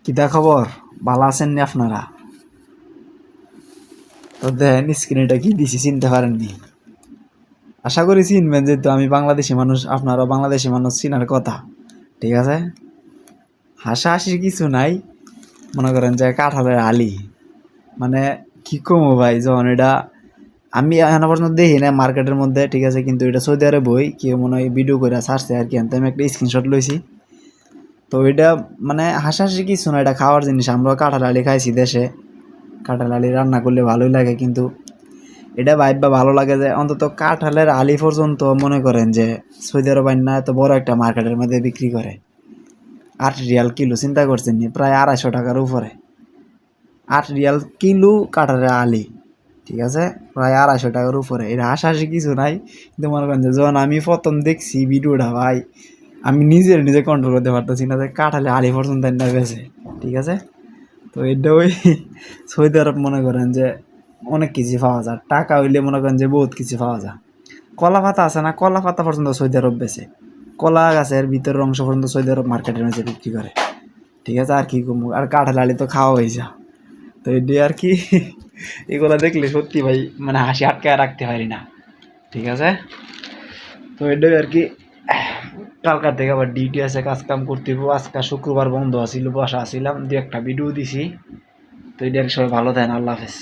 কিতা খবর? ভালো আছেন নি আপনারা? তো দেখেন স্ক্রিনে কি দিছি, চিনতে পারেননি? আশা করি চিনবেন, যেহেতু আমি বাংলাদেশি মানুষ, আপনারা বাংলাদেশি মানুষ, চিনার কথা। ঠিক আছে, হাসাহাসির কিছু নাই। মনে করেন যে কাঁঠালের আলি, মানে কি কমো ভাই, যখন এটা আমি এখনো পর্যন্ত দেখি না মার্কেটের মধ্যে। ঠিক আছে, কিন্তু এটা সৌদি আরবে বই কেউ মনে হয় ভিডিও করে ছাড়ছে আর কি, আমি একটা স্ক্রিনশট লইছি। তো এটা মানে হাসাহাসি কিছু না, এটা খাওয়ার জিনিস। আমরা কাঁঠাল আলি খাইছি দেশে, কাঁঠাল আলি রান্না করলে ভালোই লাগে, কিন্তু এটা ভাইবা ভালো লাগে যে অন্তত কাঁঠালের আলি পর্যন্ত মনে করেন যে সৌদি আরব না এত বড় একটা মার্কেটের মধ্যে বিক্রি করে 8 রিয়াল কিলো। চিন্তা করছেন নি? প্রায় 250 টাকার উপরে 8 রিয়াল কিলো কাঁঠালের আলি। ঠিক আছে, প্রায় 250 টাকার উপরে। এটা হাসাহাসি কিছু নাই, কিন্তু মনে করেন যে যখন আমি প্রথম দেখছি ভিডিওটা ভাই, আমি নিজে কন্ট্রোল করতে পারতেছি না যে কাঁঠালে আলি পর্যন্ত না বেছে। ঠিক আছে, তো এটা ওই সৌদি আরব মনে করেন যে অনেক কিছু পাওয়া যায়, টাকা হইলে মনে করেন যে বহুত কিছু পাওয়া যায়। কলা পাতা আছে না, কলা পাতা পর্যন্ত সৌদি আরব বেছে, কলা গাছের ভিতরের অংশ পর্যন্ত সৌদি আরব মার্কেটের মধ্যে বিক্রি করে। ঠিক আছে, আর কি কমু, আর কাঁঠাল আলি তো খাওয়া হয়ে যা। তো এটি আর কি এগুলো দেখলে সত্যি ভাই মানে হাসি আটকায় রাখতে পারি না। ঠিক আছে, তো এটাই আর কি। কালকার থেকে আবার ডিউটি আছে, কাজ কাম করতে হইব। আজকে শুক্রবার বন্ধ আছিল, বসা আসিলাম, দু একটা ভিডিও দিছি। তো এটা আর কি, সবাই ভালো থাকেন, আল্লাহ হাফেজ।